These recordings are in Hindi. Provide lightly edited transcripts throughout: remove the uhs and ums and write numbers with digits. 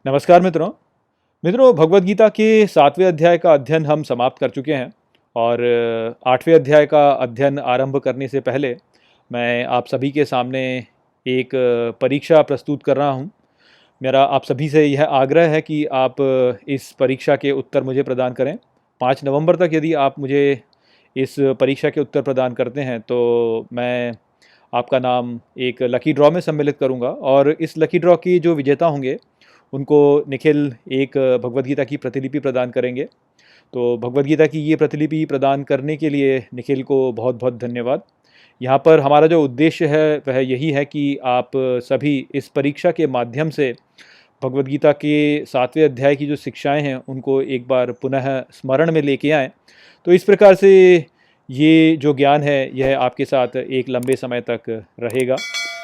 नमस्कार मित्रों। भगवद गीता के 7वें अध्याय का अध्ययन हम समाप्त कर चुके हैं और 8वें अध्याय का अध्ययन आरंभ करने से पहले मैं आप सभी के सामने एक परीक्षा प्रस्तुत कर रहा हूं। मेरा आप सभी से यह आग्रह है कि आप इस परीक्षा के उत्तर मुझे प्रदान करें। 5 नवंबर तक यदि आप मुझे इस परीक्षा के उत्तर प्रदान करते हैं तो मैं आपका नाम एक लकी ड्रॉ में सम्मिलित करूंगा और इस लकी ड्रॉ की जो विजेता होंगे उनको निखिल एक भगवद गीता की प्रतिलिपि प्रदान करेंगे। तो भगवद गीता की ये प्रतिलिपि प्रदान करने के लिए निखिल को बहुत बहुत धन्यवाद। यहाँ पर हमारा जो उद्देश्य है वह यही है कि आप सभी इस परीक्षा के माध्यम से भगवद गीता के 7वें अध्याय की जो शिक्षाएं हैं उनको एक बार पुनः स्मरण में लेके आएँ। तो इस प्रकार से ये जो ज्ञान है यह आपके साथ एक लंबे समय तक रहेगा।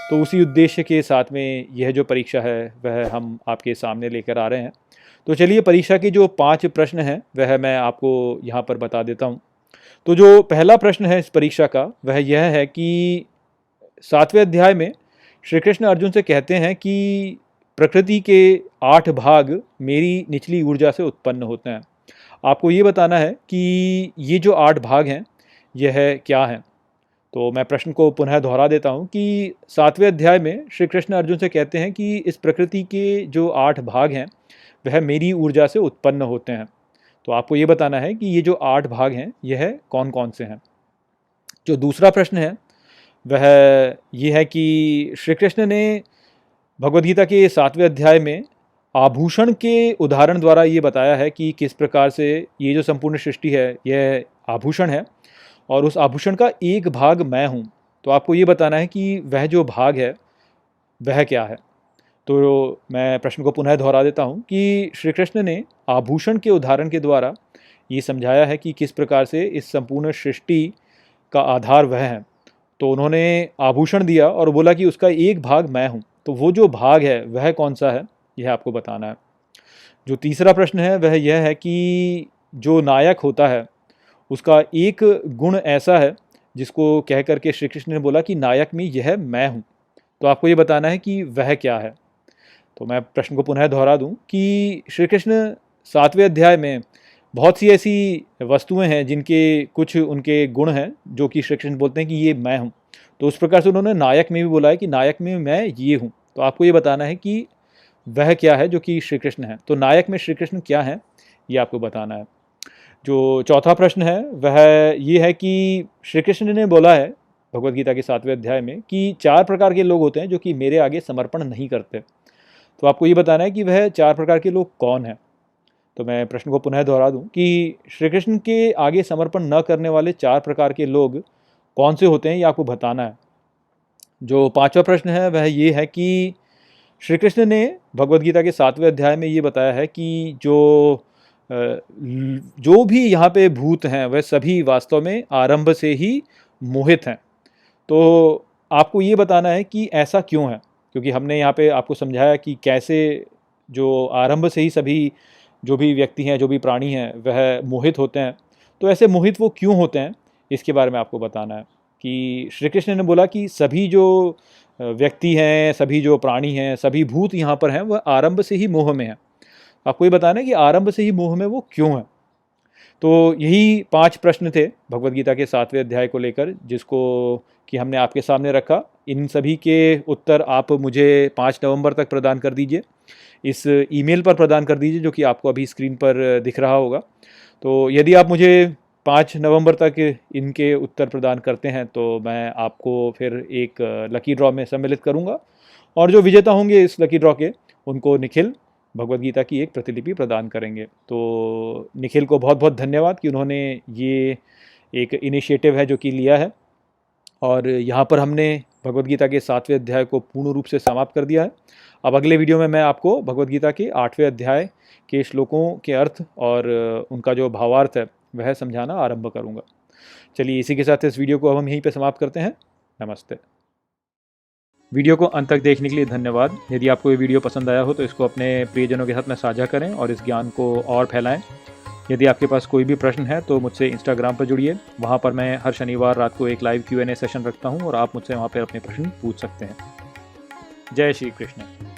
तो उसी उद्देश्य के साथ में यह जो परीक्षा है वह हम आपके सामने लेकर आ रहे हैं। तो चलिए परीक्षा के जो 5 प्रश्न हैं वह मैं आपको यहाँ पर बता देता हूँ। तो जो पहला प्रश्न है इस परीक्षा का वह यह है कि 7वें अध्याय में श्री कृष्ण अर्जुन से कहते हैं कि प्रकृति के 8 भाग मेरी निचली ऊर्जा से उत्पन्न होते हैं। आपको ये बताना है कि ये जो 8 भाग हैं यह क्या हैं। तो मैं प्रश्न को पुनः दोहरा देता हूँ कि 7वें अध्याय में श्री कृष्ण अर्जुन से कहते हैं कि इस प्रकृति के जो 8 भाग हैं वह मेरी ऊर्जा से उत्पन्न होते हैं। तो आपको ये बताना है कि ये जो 8 भाग हैं यह कौन कौन से हैं। जो दूसरा प्रश्न है वह ये है कि श्री कृष्ण ने भगवद गीता के 7वें अध्याय में आभूषण के उदाहरण द्वारा ये बताया है कि किस प्रकार से ये जो संपूर्ण सृष्टि है यह आभूषण है और उस आभूषण का एक भाग मैं हूँ। तो आपको ये बताना है कि वह जो भाग है वह क्या है। तो मैं प्रश्न को पुनः दोहरा देता हूँ कि श्री कृष्ण ने आभूषण के उदाहरण के द्वारा ये समझाया है कि किस प्रकार से इस संपूर्ण सृष्टि का आधार वह है। तो उन्होंने आभूषण दिया और बोला कि उसका एक भाग मैं हूँ। तो वो जो भाग है वह कौन सा है यह आपको बताना है। जो तीसरा प्रश्न है वह यह है कि जो नायक होता है उसका एक गुण ऐसा है जिसको कह करके श्री कृष्ण ने बोला कि नायक में यह मैं हूँ। तो आपको ये बताना है कि वह क्या है। तो मैं प्रश्न को पुनः दोहरा दूं कि श्री कृष्ण 7वें अध्याय में बहुत सी ऐसी वस्तुएं हैं जिनके कुछ उनके गुण हैं जो कि श्री कृष्ण बोलते हैं कि ये मैं हूँ। तो उस प्रकार से उन्होंने नायक में भी बोला है कि नायक में मैं ये हूँ। तो आपको ये बताना है कि वह क्या है जो कि श्री कृष्ण है। तो नायक में श्री कृष्ण क्या है ये आपको बताना है। जो चौथा प्रश्न है वह ये है कि श्री कृष्ण ने बोला है भगवद गीता के 7वें अध्याय में कि 4 प्रकार के लोग होते हैं जो कि मेरे आगे समर्पण नहीं करते। तो आपको ये बताना है कि वह 4 प्रकार के लोग कौन हैं। तो मैं प्रश्न को पुनः दोहरा दूं कि श्री कृष्ण के आगे समर्पण न करने वाले 4 प्रकार के लोग कौन से होते हैं ये आपको बताना है। जो 5वां प्रश्न है वह ये है कि श्री कृष्ण ने भगवद गीता के 7वें अध्याय में ये बताया है कि जो भी यहाँ पे भूत हैं वह सभी वास्तव में आरंभ से ही मोहित हैं। तो आपको ये बताना है कि ऐसा क्यों है, क्योंकि हमने यहाँ पे आपको समझाया कि कैसे जो आरंभ से ही सभी जो भी व्यक्ति हैं जो भी प्राणी हैं वह मोहित होते हैं। तो ऐसे मोहित वो क्यों होते हैं इसके बारे में आपको बताना है कि श्री कृष्ण ने बोला कि सभी जो व्यक्ति हैं, सभी जो प्राणी हैं, सभी भूत यहाँ पर हैं वह आरंभ से ही मोह में हैं। आपको ये बताना है कि आरंभ से ही मोह में वो क्यों है। तो यही 5 प्रश्न थे भगवद गीता के 7वें अध्याय को लेकर जिसको कि हमने आपके सामने रखा। इन सभी के उत्तर आप मुझे 5 नवंबर तक प्रदान कर दीजिए। इस ईमेल पर प्रदान कर दीजिए जो कि आपको अभी स्क्रीन पर दिख रहा होगा। तो यदि आप मुझे 5 नवंबर तक इनके उत्तर प्रदान करते हैं तो मैं आपको फिर एक लकी ड्रॉ में सम्मिलित करूंगा और जो विजेता होंगे इस लकी ड्रॉ के उनको निखिल भगवद गीता की एक प्रतिलिपि प्रदान करेंगे। तो निखिल को बहुत बहुत धन्यवाद कि उन्होंने ये एक इनिशिएटिव है जो कि लिया है और यहाँ पर हमने भगवद गीता के 7वें अध्याय को पूर्ण रूप से समाप्त कर दिया है। अब अगले वीडियो में मैं आपको भगवद गीता के 8वें अध्याय के श्लोकों के अर्थ और उनका जो भावार्थ है वह समझाना आरंभ करूँगा। चलिए इसी के साथ इस वीडियो को अब हम यहीं पर समाप्त करते हैं। नमस्ते। वीडियो को अंत तक देखने के लिए धन्यवाद। यदि आपको ये वीडियो पसंद आया हो तो इसको अपने प्रियजनों के साथ में साझा करें और इस ज्ञान को और फैलाएं। यदि आपके पास कोई भी प्रश्न है तो मुझसे इंस्टाग्राम पर जुड़िए। वहाँ पर मैं हर शनिवार रात को एक लाइव Q&A सेशन रखता हूँ और आप मुझसे वहाँ पर अपने प्रश्न पूछ सकते हैं। जय श्री कृष्ण।